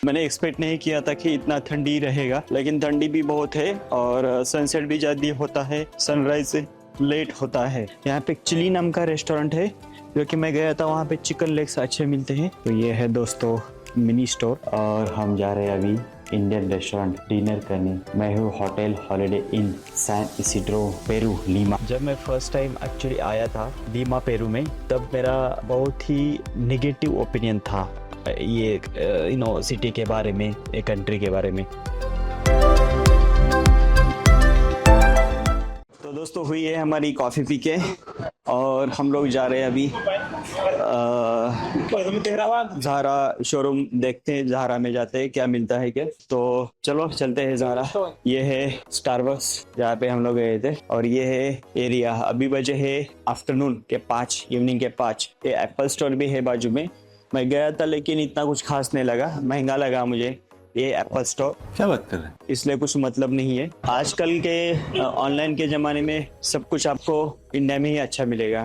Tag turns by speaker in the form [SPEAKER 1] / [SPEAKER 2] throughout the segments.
[SPEAKER 1] मैंने एक्सपेक्ट नहीं किया था कि इतना ठंडी रहेगा, लेकिन ठंडी भी बहुत है और सनसेट भी जल्दी होता है, सनराइज लेट होता है। यहाँ पे चिली नाम का रेस्टोरेंट है जो कि मैं गया था, वहाँ पे चिकन लेग्स अच्छे मिलते हैं। तो ये है दोस्तों मिनी स्टोर और हम जा रहे हैं अभी इंडियन रेस्टोरेंट डिनर करने। मैं हूँ hotel Holiday Inn San Isidro Peru Lima. जब मैं फर्स्ट टाइम एक्चुअली आया था लीमा पेरू में, तब मेरा बहुत ही नेगेटिव ओपिनियन था ये सिटी के बारे में, एक कंट्री के बारे में। तो दोस्तों हुई है हमारी कॉफ़ी पी के और हम लोग जा रहे हैं अभी ज़ारा शोरूम, देखते हैं ज़ारा में जाते हैं क्या मिलता है क्या। तो चलो चलते हैं ज़ारा। ये है स्टारबक्स जहाँ पे हम लोग गए थे और ये है एरिया। अभी बजे है आफ्टरनून के 5, इवनिंग के 5। ये एप्पल स्टोर भी है बाजू में। मैं गया था लेकिन इतना कुछ खास नहीं लगा, महंगा लगा मुझे ये एप्पल स्टोर। क्या बात कर रहे हैं, इसलिए कुछ मतलब नहीं है। आजकल के ऑनलाइन के ज़माने में सब कुछ आपको इंडिया में ही अच्छा मिलेगा।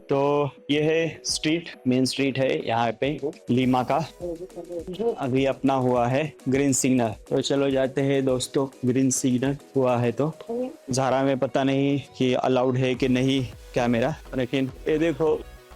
[SPEAKER 1] तो ये है स्ट्रीट, मेन स्ट्रीट है यहाँ पे लीमा का। अभी अपना हुआ है ग्रीन सिग्नल, तो चलो जाते हैं दोस्तों। ग्रीन सिग्नल हुआ है तो ज़ारा में पता नहीं कि अलाउड है कि नहीं कैमरा, लेकिन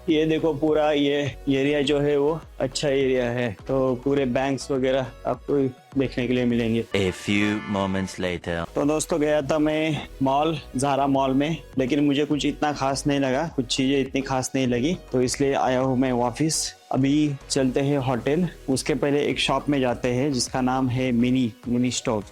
[SPEAKER 1] ये देखो पूरा ये एरिया जो है वो अच्छा एरिया है। तो पूरे बैंक्स वगैरह आपको देखने के लिए मिलेंगे।
[SPEAKER 2] A few moments later.
[SPEAKER 1] तो दोस्तों गया था मैं मॉल, ज़ारा मॉल में, लेकिन मुझे कुछ इतना खास नहीं लगा, कुछ चीज़ें इतनी खास नहीं लगी, तो इसलिए आया हूँ मैं वापस। अभी चलते हैं होटल, उसके पहले एक शॉप में जाते हैं जिसका नाम है मिनी स्टोर।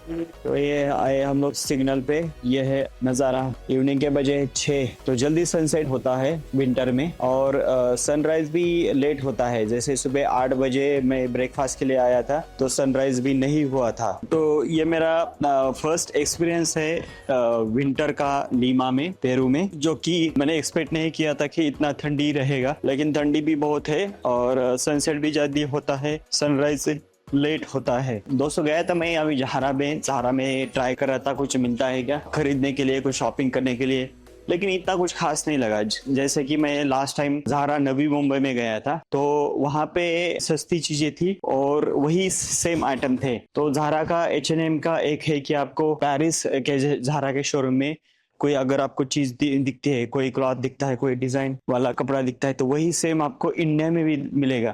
[SPEAKER 1] तो ये आए हम लोग सिग्नल पे। ये है नज़ारा, इवनिंग के बजे 6, तो जल्दी सनसेट होता है विंटर में और सनराइज भी लेट होता है। जैसे सुबह 8 बजे मैं ब्रेकफास्ट के लिए आया था तो सनराइज भी नहीं हुआ था। तो ये मेरा फर्स्ट एक्सपीरियंस है विंटर का लीमा में, पेरू में, जो कि मैंने एक्सपेक्ट नहीं किया था कि इतना ठंडी रहेगा, लेकिन ठंडी भी बहुत है और सनसेट भी जल्दी होता है, सनराइज लेट होता है। दोस्तों गया था मैं अभी ज़ारा में ट्राई कर रहा था कुछ मिलता है क्या खरीदने के लिए, कुछ शॉपिंग करने के लिए, लेकिन इतना कुछ खास नहीं लगा। जैसे कि मैं लास्ट टाइम ज़ारा नवी मुंबई में गया था तो वहाँ पे सस्ती चीजें थी और वही सेम आइटम थे। तो ज़ारा का H&M का एक है कि आपको पेरिस के ज़ारा के शोरूम में कोई अगर आपको चीज दिखती है, कोई क्लॉथ दिखता है, कोई डिजाइन वाला कपड़ा दिखता है, तो वही सेम आपको इंडिया में भी मिलेगा।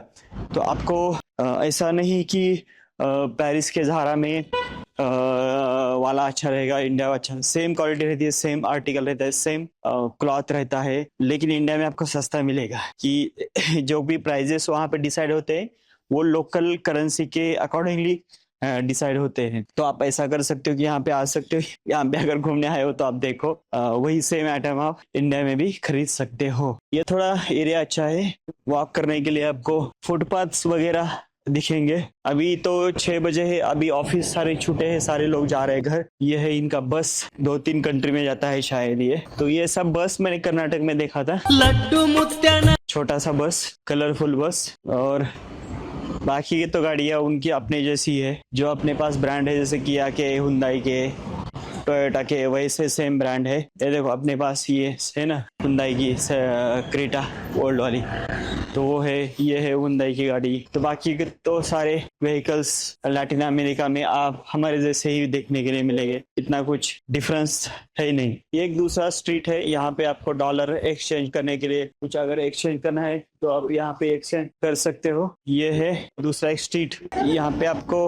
[SPEAKER 1] तो आपको ऐसा नहीं कि पेरिस के ज़ारा में वाला अच्छा रहेगा, इंडिया अच्छा, सेम क्वालिटी रहती है, सेम आर्टिकल रहता है, सेम क्लॉथ रहता है, लेकिन इंडिया में आपको सस्ता मिलेगा। कि जो भी प्राइजेस वहाँ पे डिसाइड होते हैं वो लोकल करेंसी के अकॉर्डिंगली डिसाइड होते हैं। तो आप ऐसा कर सकते हो कि यहाँ पे आ सकते हो, यहाँ पे अगर घूमने आए हो तो आप देखो वही सेम आइटम आप इंडिया में भी खरीद सकते हो। ये थोड़ा एरिया अच्छा है, वॉक करने के लिए आपको फुटपाथ्स वगैरह दिखेंगे। अभी तो 6 बजे है, अभी ऑफिस सारे छूटे हैं, सारे लोग जा रहे हैं घर। ये है इनका बस, 2-3 कंट्री में जाता है शायद ये। तो ये सब बस मैंने कर्नाटक में देखा था, लड्डू मुत्याना, छोटा सा बस, कलरफुल बस। और बाकी की तो गाड़ियाँ उनकी अपने जैसी है, जो अपने पास ब्रांड है, जैसे किया के, हुंडई के, टोयोटा के, वैसे सेम ब्रांड है। ये देखो अपने पास ये है ना हुंडई की क्रेटा ओल्ड वाली, तो वो है, ये है हुंडई की गाड़ी। तो बाकी के तो सारे व्हीकल्स लैटिन अमेरिका में आप हमारे जैसे ही देखने के लिए मिलेंगे, इतना कुछ डिफरेंस है ही नहीं। ये एक दूसरा स्ट्रीट है, यहाँ पे आपको डॉलर एक्सचेंज करने के लिए, कुछ अगर एक्सचेंज करना है तो आप यहाँ पे एक्सचेंज कर सकते हो। ये है दूसरा एक स्ट्रीट, यहाँ पे आपको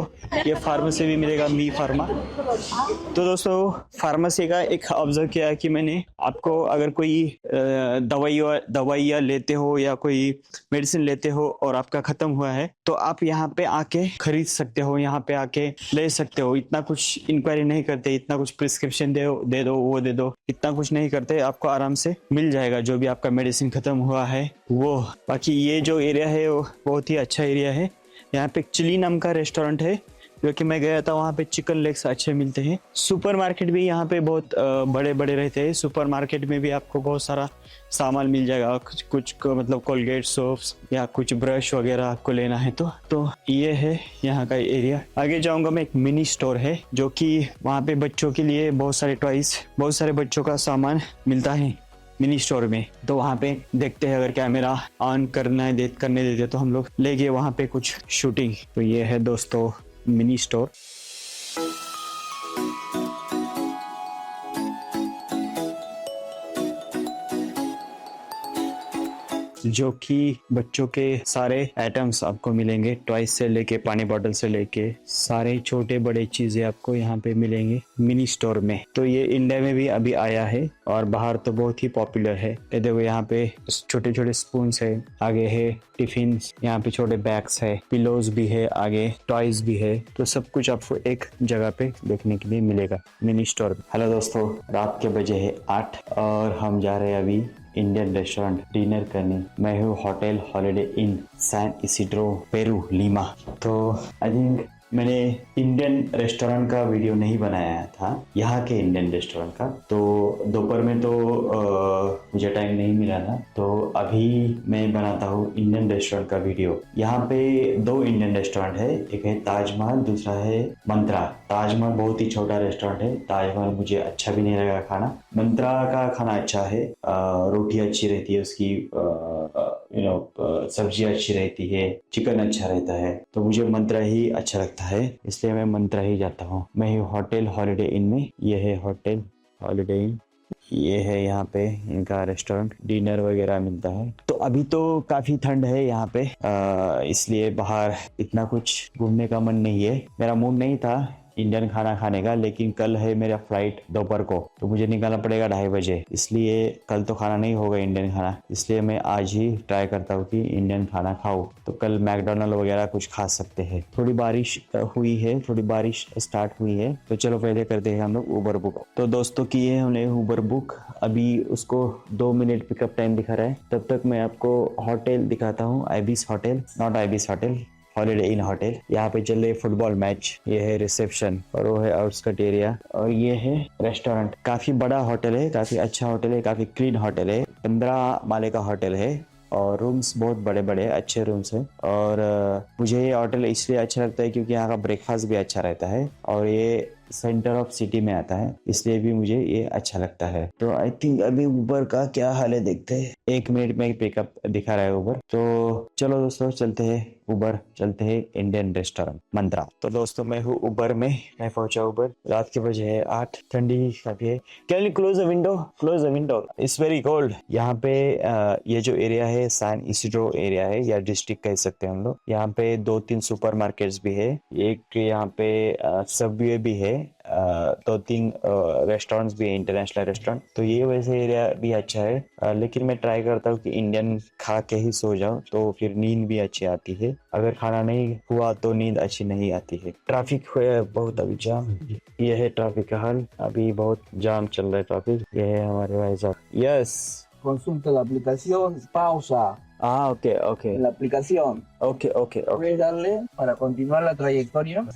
[SPEAKER 1] ये फार्मेसी भी मिलेगा, मी फार्मा। तो दोस्तों फार्मेसी का एक ऑब्जर्व किया है कि मैंने, आपको अगर कोई दवाइयाँ लेते हो या कोई मेडिसिन लेते हो और आपका खत्म हुआ है तो आप यहाँ पे आके खरीद सकते हो, यहाँ पे आके ले सकते हो। इतना कुछ इंक्वायरी नहीं करते, इतना कुछ प्रिस्क्रिप्शन दे दो वो दे दो, इतना कुछ नहीं करते, आपको आराम से मिल जाएगा जो भी आपका मेडिसिन खत्म हुआ है वो। बाकी ये जो एरिया है वो बहुत ही अच्छा एरिया है। यहाँ पे चिली नाम का रेस्टोरेंट है जो कि मैं गया था, वहाँ पे चिकन लेग्स अच्छे मिलते हैं। सुपरमार्केट भी यहाँ पे बहुत बड़े बड़े रहते हैं। सुपरमार्केट में भी आपको बहुत सारा सामान मिल जाएगा, कुछ मतलब कोलगेट, सोप्स या कुछ ब्रश वगैरह आपको लेना है तो ये है यहाँ का एरिया। आगे जाऊंगा मैं, एक मिनी स्टोर है जो कि वहाँ पे बच्चों के लिए बहुत सारे टॉयज, बहुत सारे बच्चों का सामान मिलता है। मिनी स्टोर में। तो वहाँ पे देखते हैं, अगर कैमरा ऑन करने देते तो हम लोग ले गए वहाँ पे कुछ शूटिंग। तो ये है दोस्तों मिनी स्टोर। जो कि बच्चों के सारे आइटम्स आपको मिलेंगे, टॉयज से लेके पानी बोतल से लेके सारे छोटे बड़े चीजें आपको यहाँ पे मिलेंगे मिनी स्टोर में। तो ये इंडिया में भी अभी आया है और बाहर तो बहुत ही पॉपुलर है। ये देखो यहाँ पे छोटे छोटे स्पून है, आगे है टिफिन, यहाँ पे छोटे बैग्स है, पिलोज भी है, आगे टॉयज भी है। तो सब कुछ आपको एक जगह पे देखने के लिए मिलेगा मिनी स्टोर में। हेलो दोस्तों, रात के बजे है 8 और हम जा रहे हैं अभी इंडियन रेस्टोरेंट डिनर करने। मैं हूँ hotel Holiday Inn San Isidro Peru Lima. तो आई थिंक मैंने इंडियन रेस्टोरेंट का वीडियो नहीं बनाया था, यहाँ के इंडियन रेस्टोरेंट का। तो दोपहर में तो मुझे टाइम नहीं मिला था, तो अभी मैं बनाता हूँ इंडियन रेस्टोरेंट का वीडियो। यहाँ पे 2 इंडियन रेस्टोरेंट है, एक है ताजमहल, दूसरा है मंत्रा। ताजमहल बहुत ही छोटा रेस्टोरेंट है, ताजमहल मुझे अच्छा भी नहीं लगा खाना। मंत्रा का खाना अच्छा है, रोटी अच्छी रहती है उसकी, सब्जी अच्छी रहती है, चिकन अच्छा रहता है। तो मुझे मंत्रा ही अच्छा लगता है, इसलिए मैं मंत्रा ही जाता हूँ। मैं होटल हॉलिडे इन में, ये है होटल हॉलिडे इन, ये है यहाँ पे इनका रेस्टोरेंट, डिनर वगैरह मिलता है। तो अभी तो काफी ठंड है यहाँ पे, इसलिए बाहर इतना कुछ घूमने का मन नहीं है। मेरा मूड नहीं था इंडियन खाना खाने का, लेकिन कल है मेरा फ्लाइट दोपहर को, तो मुझे निकलना पड़ेगा 2:30 बजे, इसलिए कल तो खाना नहीं होगा इंडियन खाना। इसलिए मैं आज ही ट्राई करता हूँ कि इंडियन खाना खाऊं। तो कल मैकडोनल्ड वगैरह कुछ खा सकते हैं। थोड़ी बारिश हुई है, थोड़ी बारिश स्टार्ट हुई है, तो चलो पहले करते हैं हम लोग उबर बुक। तो दोस्तों किए हमने उबर बुक, अभी उसको 2 मिनट पिकअप टाइम दिखा रहा है। तब तक मैं आपको होटल दिखाता हूँ, ibis hotel, not ibis hotel, Holiday in hotel. यहाँ पे चल रहे फुटबॉल मैच, ये है रिसेप्शन और वो है आउटस्कर्ट एरिया, और ये है रेस्टोरेंट। काफी बड़ा होटल है, काफी अच्छा होटल है, काफी क्लीन होटल है। 15 माले का होटल है और रूम्स बहुत बड़े बड़े अच्छे रूम्स हैं। और मुझे ये होटल इसलिए अच्छा लगता है क्योंकि यहाँ का ब्रेकफास्ट भी अच्छा रहता है और ये सेंटर ऑफ सिटी में आता है, इसलिए भी मुझे ये अच्छा लगता है। तो आई थिंक अभी उबर का क्या हाल है देखते हैं। 1 मिनट में पिकअप दिखा रहा है उबर। तो चलो दोस्तों चलते हैं उबर, चलते हैं इंडियन रेस्टोरेंट मंत्रा। तो दोस्तों मैं हूँ उबर में, मैं पहुंचा उबर। रात के बजे है 8, ठंडी काफी है। Can you close the window, close the window, it's very cold. यहाँ पे ये जो एरिया है सैन इसिड्रो एरिया है या डिस्ट्रिक्ट कह सकते हैं हम लोग। यहाँ पे 2-3 सुपर मार्केट्स भी है, एक यहाँ पे सबवे भी है, 2-3 रेस्टोरेंट्स भी है, इंटरनेशनल रेस्टोरेंट। तो ये वैसे एरिया भी अच्छा है, लेकिन मैं ट्राई करता हूँ कि इंडियन खा के ही सो जाऊं, तो फिर नींद भी अच्छी आती है। अगर खाना नहीं हुआ तो नींद अच्छी नहीं आती है। ट्रैफिक है बहुत अभी जाम, ये है ट्रैफिक का हाल, अभी बहुत जाम चल रहा है ट्रैफिक। ये है हमारे भाई साहब। Yes,
[SPEAKER 3] Consulta la aplicación, pausa
[SPEAKER 1] okay okay
[SPEAKER 3] en la aplicación.
[SPEAKER 1] Okay okay okay.
[SPEAKER 3] Puedes darle para continuar la trayectoria.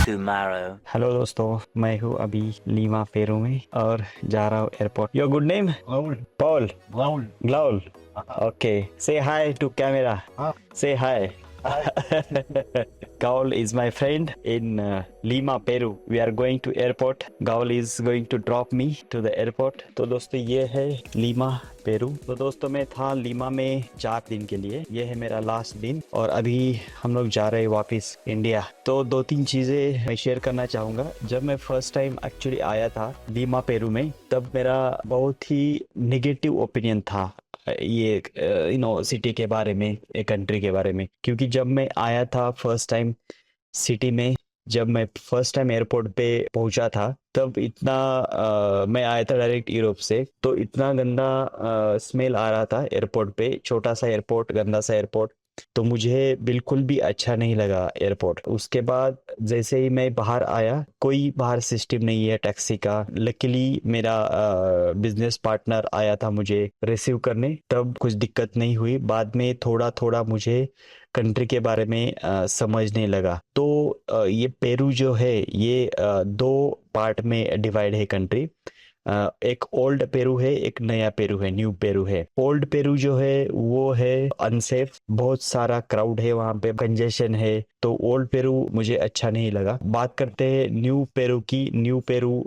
[SPEAKER 2] Tomorrow.
[SPEAKER 1] Hello दोस्तों, मैं हूँ अभी लीमा पेरू में और जा रहा हूँ airport. Your good name?
[SPEAKER 3] Raúl,
[SPEAKER 1] Paul
[SPEAKER 3] Raúl.
[SPEAKER 1] ग्लाउल। Okay, say hi to camera, से हाय। Gaul is my friend in Lima, Peru. We are going to airport. Gaul is going to drop me to the airport. तो दोस्तों ये है Lima Peru. तो दोस्तों मैं था लीमा में 4 दिन के लिए, ये है मेरा लास्ट दिन और अभी हम लोग जा रहे हैं वापस इंडिया। तो 2-3 चीजें मैं शेयर करना चाहूंगा। जब मैं फर्स्ट टाइम एक्चुअली आया था लीमा पेरू में, तब मेरा बहुत ही नेगेटिव ओपिनियन था ये सिटी के बारे में, एक कंट्री के बारे में। क्योंकि जब मैं आया था फर्स्ट टाइम सिटी में, जब मैं फर्स्ट टाइम एयरपोर्ट पे पहुंचा था, तब इतना मैं आया था डायरेक्ट यूरोप से, तो इतना गंदा स्मेल आ रहा था एयरपोर्ट पे। छोटा सा एयरपोर्ट, गंदा सा एयरपोर्ट, तो मुझे बिल्कुल भी अच्छा नहीं लगा एयरपोर्ट। उसके बाद जैसे ही मैं बाहर आया, कोई बाहर सिस्टम नहीं है टैक्सी का। लकीली मेरा बिजनेस पार्टनर आया था मुझे रिसीव करने, तब कुछ दिक्कत नहीं हुई। बाद में थोड़ा थोड़ा मुझे कंट्री के बारे में समझने लगा। तो ये पेरू जो है ये 2 पार्ट में डिवाइड है कंट्री। एक ओल्ड पेरू है, एक नया पेरू है, न्यू पेरू है। ओल्ड पेरू जो है वो है अनसेफ, बहुत सारा क्राउड है वहाँ पे, कंजेशन है, तो ओल्ड पेरू मुझे अच्छा नहीं लगा। बात करते हैं न्यू पेरू की। न्यू पेरू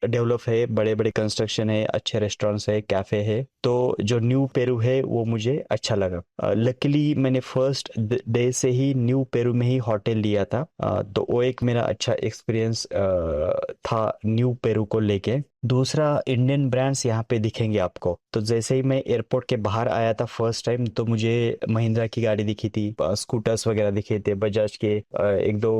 [SPEAKER 1] डेवलप है, बड़े बड़े कंस्ट्रक्शन है, अच्छे रेस्टोरेंट्स है, कैफे है, तो जो न्यू पेरू है वो मुझे अच्छा लगा। लकीली मैंने फर्स्ट डे से ही न्यू पेरू में ही होटल लिया था, तो वो एक मेरा अच्छा एक्सपीरियंस था न्यू पेरू को लेके। दूसरा, इंडियन ब्रांड्स यहाँ पे दिखेंगे आपको। तो जैसे ही मैं एयरपोर्ट के बाहर आया था फर्स्ट टाइम, तो मुझे महिंद्रा की गाड़ी दिखी थी, स्कूटर्स वगैरह दिखे थे, बजाज के एक दो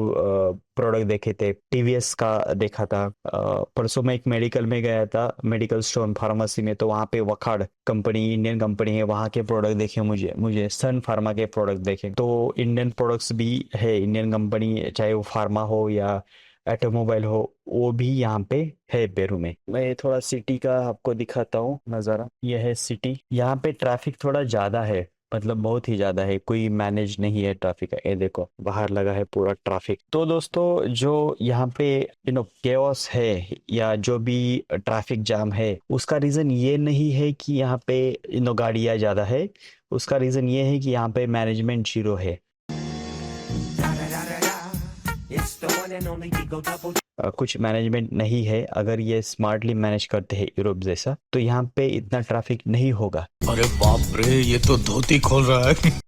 [SPEAKER 1] प्रोडक्ट देखे थे, टीवीएस का देखा था। परसों मैं एक मेडिकल में गया था, मेडिकल स्टोर फार्मेसी में, तो वहाँ पे वखाड़ कंपनी, इंडियन कंपनी है, वहाँ के प्रोडक्ट देखे, मुझे सन फार्मा के प्रोडक्ट देखे। तो इंडियन प्रोडक्ट्स भी है, इंडियन कंपनी, चाहे वो फार्मा हो या ऑटोमोबाइल हो, वो भी यहाँ पे है पेरू में। मैं थोड़ा सिटी का आपको दिखाता हूँ नज़ारा। यह है सिटी। यहाँ पे ट्रैफिक थोड़ा ज़्यादा है, मतलब बहुत ही ज़्यादा है, कोई मैनेज नहीं है ट्रैफिक का। ये देखो बाहर लगा है पूरा ट्रैफिक। तो दोस्तों, जो यहाँ पे केओस है या जो भी ट्रैफिक जाम है, उसका रीज़न ये नहीं है कि यहाँ पे गाड़ियाँ ज़्यादा है, उसका रीज़न ये है कि यहाँ पे मैनेजमेंट जीरो है। कुछ मैनेजमेंट नहीं है। अगर ये स्मार्टली मैनेज करते हैं यूरोप जैसा, तो यहाँ पे इतना ट्रैफिक नहीं होगा।
[SPEAKER 4] अरे बाप रे, ये तो धोती खोल रहा है।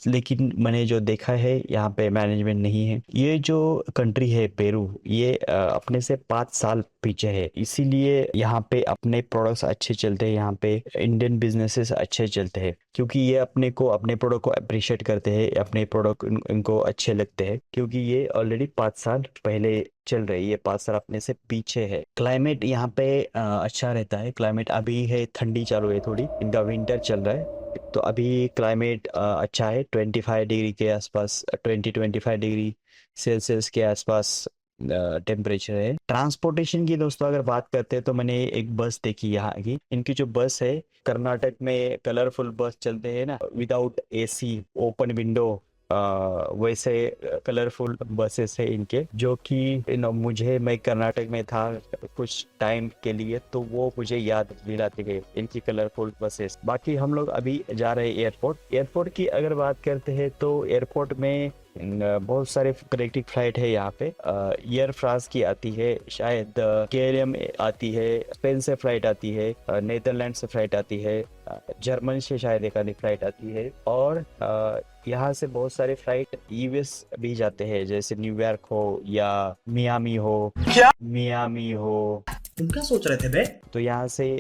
[SPEAKER 1] लेकिन मैंने जो देखा है, यहाँ पे मैनेजमेंट नहीं है। ये जो कंट्री है पेरू, ये अपने से 5 साल पीछे है, इसीलिए यहाँ पे अपने प्रोडक्ट्स अच्छे चलते हैं, यहाँ पे इंडियन बिजनेसेस अच्छे चलते हैं, क्योंकि ये अपने प्रोडक्ट को अप्रिशिएट करते हैं, अपने प्रोडक्ट इनको अच्छे लगते हैं, क्योंकि ये ऑलरेडी 5 साल पहले चल रही है, 5 साल अपने से पीछे है। क्लाइमेट यहाँ पे अच्छा रहता है। क्लाइमेट अभी है, ठंडी चालू है थोड़ी, इनका विंटर चल रहा है, तो अभी क्लाइमेट अच्छा है। 25 डिग्री के आसपास, 25 डिग्री सेल्सियस के आसपास टेम्परेचर है। ट्रांसपोर्टेशन की दोस्तों अगर बात करते हैं, तो मैंने एक बस देखी यहाँ की। इनकी जो बस है, कर्नाटक में कलरफुल बस चलते हैं ना, विदाउट एसी, ओपन विंडो, वैसे कलरफुल बसेस है इनके, जो कि मैं कर्नाटक में था कुछ टाइम के लिए, तो वो मुझे याद दिलाते गए इनकी कलरफुल बसेस। बाकी हम लोग अभी जा रहे हैं एयरपोर्ट की अगर बात करते हैं, तो एयरपोर्ट में बहुत सारे कनेक्टिंग फ्लाइट है यहाँ पे। एयर फ्रांस की आती है, शायद केएलएम आती है, स्पेन से फ्लाइट आती है, नीदरलैंड से फ्लाइट आती है, जर्मनी से शायद एक आधी फ्लाइट आती है, और यहाँ से बहुत सारे फ्लाइट यूएस भी जाते हैं, जैसे न्यूयॉर्क हो या मियामी हो।
[SPEAKER 5] तुम क्या सोच रहे थे बे?
[SPEAKER 1] तो यहाँ से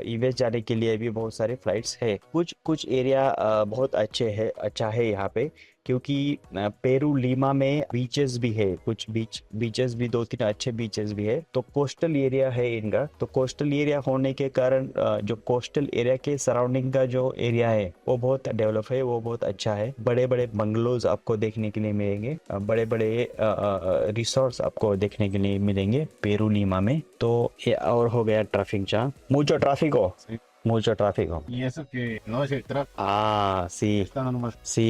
[SPEAKER 1] यूएस जाने के लिए भी बहुत सारे फ्लाइट्स है। कुछ एरिया बहुत अच्छा है यहाँ पे, क्योंकि पेरू लीमा में बीचेस भी है, कुछ बीचेस भी, 2-3 अच्छे बीचेस भी है। तो कोस्टल एरिया है इनका, तो कोस्टल एरिया होने के कारण जो कोस्टल एरिया के सराउंडिंग का जो एरिया है, वो बहुत डेवलप है, वो बहुत अच्छा है। बड़े बड़े बंगलोज आपको देखने के लिए मिलेंगे, बड़े बड़े रिसोर्ट्स आपको देखने के लिए मिलेंगे पेरू लीमा में। तो ये और हो गया traffic jam, mucho tráfico.
[SPEAKER 4] Y eso que no es el tráfico,
[SPEAKER 1] Sí.
[SPEAKER 4] está nomás.
[SPEAKER 1] sí.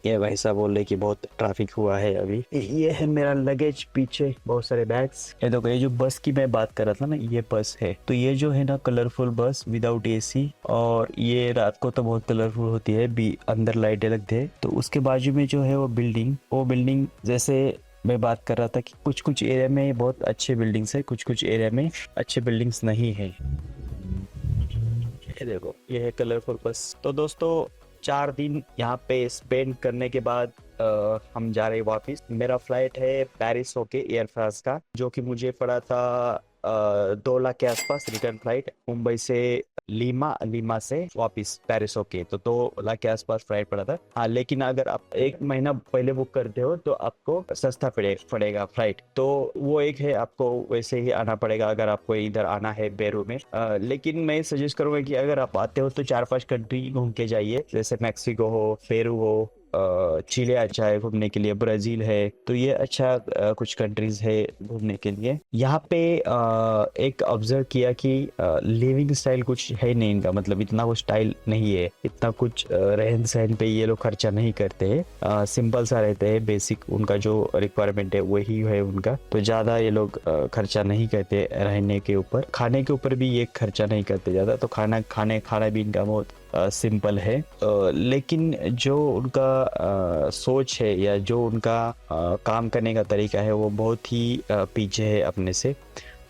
[SPEAKER 1] ये भाई साहब बोल रहे कि बहुत ट्रैफिक हुआ है अभी। ये है मेरा लगेज, पीछे बहुत सारे बैग्स। ये देखो, ये जो बस की मैं बात कर रहा था ना, ये बस है। तो ये जो है ना कलरफुल बस विदाउट एसी, और ये रात को तो बहुत कलरफुल होती है, भी अंदर लाइटें लगती है। तो उसके बाजू में जो है वो बिल्डिंग जैसे मैं बात कर रहा था कि कुछ एरिया में बहुत अच्छे बिल्डिंग्स है, कुछ एरिया में अच्छे बिल्डिंग्स नहीं है। ये देखो, ये है कलरफुल बस। तो दोस्तों, 4 दिन यहाँ पे स्पेंड करने के बाद हम जा रहे हैं वापस। मेरा फ्लाइट है पेरिस होके एयर फ्रांस का, जो कि मुझे पड़ा था 2 लाख के आसपास रिटर्न फ्लाइट, मुंबई से लीमा से वापस पेरिस होके, तो 2 लाख के आसपास फ्लाइट पड़ा था। हाँ, लेकिन अगर आप 1 महीना पहले बुक करते हो तो आपको सस्ता पड़ेगा फ्लाइट, तो वो एक है, आपको वैसे ही आना पड़ेगा अगर आपको इधर आना है पेरू में। लेकिन मैं सजेस्ट करूंगा कि अगर आप आते हो तो 4-5 कंट्री घूम के जाइए, जैसे मैक्सिको हो, पेरू हो, चिले अच्छा है घूमने के लिए, ब्राज़ील है, तो ये अच्छा कुछ कंट्रीज है घूमने के लिए। यहाँ पे एक ऑब्जर्व किया कि लिविंग स्टाइल कुछ है नहीं इनका, मतलब इतना वो स्टाइल नहीं है, इतना कुछ रहन सहन पे ये लोग खर्चा नहीं करते हैं, सिंपल सा रहते हैं, बेसिक उनका जो रिक्वायरमेंट है वही है उनका, तो ज़्यादा ये लोग खर्चा नहीं करते रहने के ऊपर। खाने के ऊपर भी ये खर्चा नहीं करते ज़्यादा, तो खाना भी इनका बहुत सिंपल है। लेकिन जो उनका सोच है या जो उनका काम करने का तरीका है वो बहुत ही पीछे है अपने से।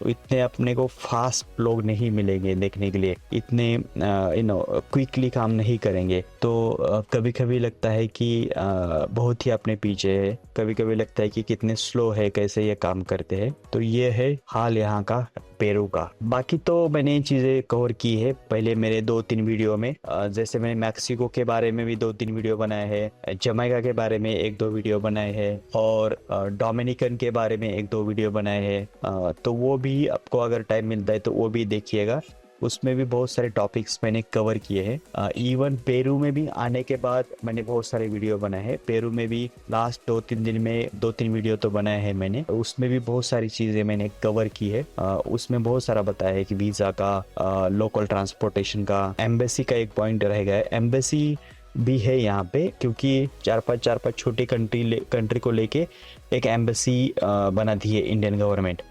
[SPEAKER 1] तो इतने अपने को फास्ट लोग नहीं मिलेंगे देखने के लिए, इतने क्विकली काम नहीं करेंगे। तो कभी कभी लगता है कि बहुत ही अपने पीछे है, कभी कभी लगता है कि कितने स्लो है, कैसे ये काम करते हैं। तो ये है हाल यहाँ का पेरू का। बाकी तो मैंने ये चीज़ें कवर की है पहले मेरे 2-3 वीडियो में, जैसे मैंने मैक्सिको के बारे में भी 2-3 वीडियो बनाए हैं, जमैका के बारे में 1-2 वीडियो बनाए हैं, और डोमिनिकन के बारे में 1-2 वीडियो बनाए हैं। तो वो भी आपको अगर टाइम मिलता है तो वो भी देखिएगा, उसमें भी बहुत सारे टॉपिक्स मैंने कवर किए हैं। इवन पेरू में भी आने के बाद मैंने बहुत सारे वीडियो बनाए हैं। पेरू में भी लास्ट 2-3 दिन में 2-3 वीडियो तो बनाए हैं मैंने, उसमें भी बहुत सारी चीज़ें मैंने कवर की है। उसमें बहुत सारा बताया है कि वीज़ा का, लोकल ट्रांसपोर्टेशन का, एम्बेसी का एक पॉइंट रह गया है, एम्बेसी भी है यहाँ पे, क्योंकि 4-5 छोटी कंट्री को लेके एक एम्बेसी बना दी है इंडियन गवर्नमेंट।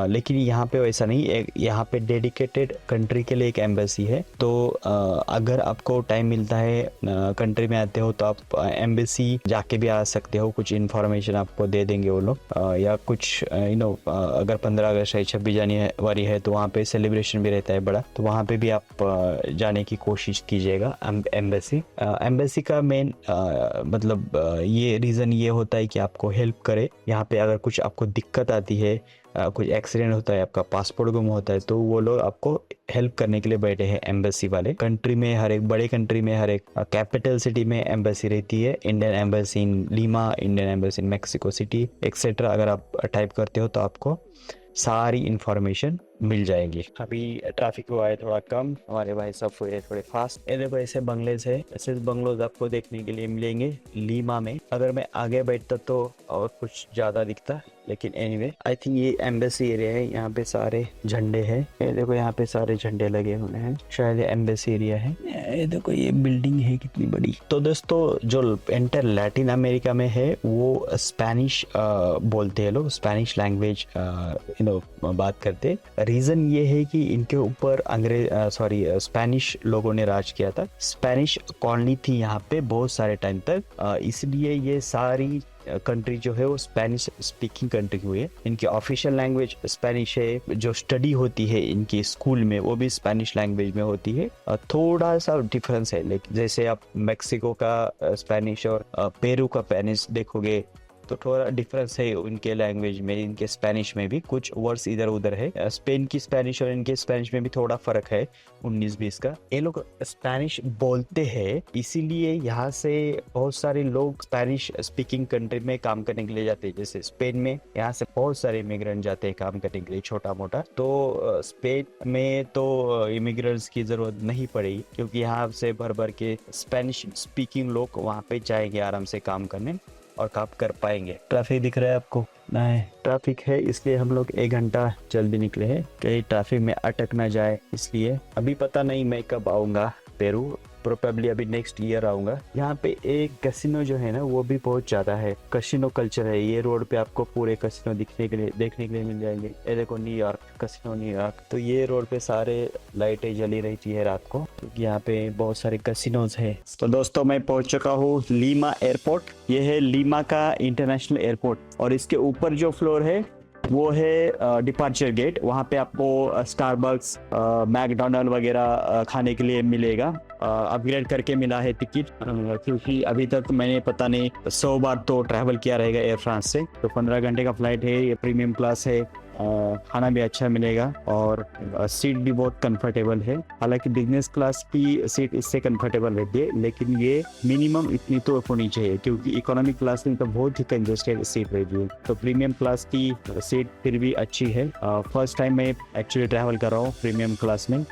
[SPEAKER 1] लेकिन यहाँ पे वैसा नहीं, यहाँ पे डेडिकेटेड कंट्री के लिए एक एम्बेसी है। तो अगर आपको टाइम मिलता है, कंट्री में आते हो, तो आप एम्बेसी जाके भी आ सकते हो, कुछ इन्फॉर्मेशन आपको दे देंगे वो लोग, या कुछ अगर 15 अगस्त है, 26 जनवरी है, तो वहाँ पे सेलिब्रेशन भी रहता है बड़ा, तो वहाँ पे भी आप जाने की कोशिश कीजिएगा। एम्बेसी का मेन मतलब ये रीज़न ये होता है कि आपको हेल्प करे। यहाँ पे अगर कुछ आपको दिक्कत आती है, कुछ एक्सीडेंट होता है, आपका पासपोर्ट गुम होता है, तो वो लोग आपको हेल्प करने के लिए बैठे हैं एम्बेसी वाले। कंट्री में, हर एक बड़े कंट्री में, हर एक कैपिटल सिटी में एम्बेसी रहती है। Indian embassy in Lima, Indian embassy in Mexico city etcetera, अगर आप टाइप करते हो तो आपको सारी इंफॉर्मेशन मिल जाएगी। अभी ट्रैफिक हुआ है थोड़ा कम, हमारे भाई सब हुए थोड़े फास्ट। ये देखो ऐसे बंगलेज है, ऐसे बंगलोज आपको देखने के लिए मिलेंगे लीमा में। अगर मैं आगे बैठता तो और कुछ ज़्यादा दिखता, लेकिन एनीवे आई थिंक ये एम्बेसी एरिया है। यहाँ पे सारे झंडे हैं, ये देखो यहाँ पे सारे झंडे लगे हुए हैं, शायद ये एम्बेसी एरिया है। ये देखो ये बिल्डिंग है कितनी बड़ी। तो दोस्तों जो एंटर लैटिन अमेरिका में है वो स्पेनिश बोलते हैं लोग, स्पेनिश लैंग्वेज बात करते। रीजन ये है कि इनके ऊपर स्पेनिश लोगों ने राज किया था, स्पेनिश कॉलोनी थी यहाँ पे बहुत सारे टाइम तक, इसलिए ये सारी कंट्री जो है वो स्पेनिश स्पीकिंग कंट्री हुई है। इनकी ऑफिशियल लैंग्वेज स्पेनिश है, जो स्टडी होती है इनकी स्कूल में वो भी स्पेनिश लैंग्वेज में होती है। थोड़ा सा डिफरेंस है, लेकिन जैसे आप मैक्सिको का स्पेनिश और पेरू का स्पेनिश देखोगे तो थोड़ा डिफरेंस है उनके लैंग्वेज में, इनके स्पेनिश में भी कुछ वर्ड्स इधर उधर है। स्पेन की स्पेनिश और इनके स्पेनिश में भी थोड़ा फर्क है 19-20 का। ये लोग स्पेनिश बोलते हैं, इसीलिए यहाँ से बहुत सारे लोग स्पेनिश स्पीकिंग कंट्री में काम करने के लिए जाते हैं। जैसे स्पेन में यहाँ से बहुत सारे इमिग्रेंट जाते हैं काम करने के लिए, छोटा मोटा। तो स्पेन में तो इमिग्रेंट्स की जरूरत नहीं पड़ेगी, क्योंकि यहाँ से भर भर के स्पेनिश स्पीकिंग लोग वहाँ पे जाएंगे आराम से काम करने और काम कर पाएंगे। ट्रैफिक दिख रहा है आपको? नहीं, ट्रैफिक है इसलिए हम लोग 1 घंटा जल्दी निकले हैं, कहीं ट्रैफिक में अटक ना जाए इसलिए। अभी पता नहीं मैं कब आऊँगा पेरू, प्रोबेबली अभी नेक्स्ट ईयर आऊँगा। यहाँ पे एक कैसीनो जो है ना वो भी बहुत ज़्यादा है, कैसीनो कल्चर है। ये रोड पे आपको पूरे कैसीनो देखने के लिए मिल जाएंगे। ये देखो न्यूयॉर्क, कैसीनो न्यूयॉर्क। तो ये रोड पे सारे लाइटें जली रहती है रात को, क्योंकि यहाँ पे बहुत सारे कैसीनोज है। तो दोस्तों मैं पहुँच चुका हूँ लीमा एयरपोर्ट। ये है लीमा का इंटरनेशनल एयरपोर्ट, और इसके ऊपर जो फ्लोर है वो है डिपार्चर गेट। वहाँ पे आपको स्टारबक्स, मैकडोनल्ड वगैरह खाने के लिए मिलेगा। अपग्रेड करके मिला है टिकट, क्योंकि अभी तक मैंने पता नहीं 100 बार तो ट्रैवल किया रहेगा एयर फ्रांस से। तो 15 घंटे का फ्लाइट है, ये प्रीमियम क्लास है, खाना भी अच्छा मिलेगा और सीट भी बहुत कंफर्टेबल है। हालांकि बिजनेस क्लास की सीट इससे कंफर्टेबल रहती है, लेकिन ये मिनिमम इतनी तो होनी चाहिए, क्योंकि इकोनॉमिक क्लास में तो बहुत ही कंजेस्टेड सीट रहती है। तो प्रीमियम क्लास की सीट फिर भी अच्छी है। फर्स्ट टाइम मैं एक्चुअली ट्रैवल कर रहा हूँ प्रीमियम क्लास में।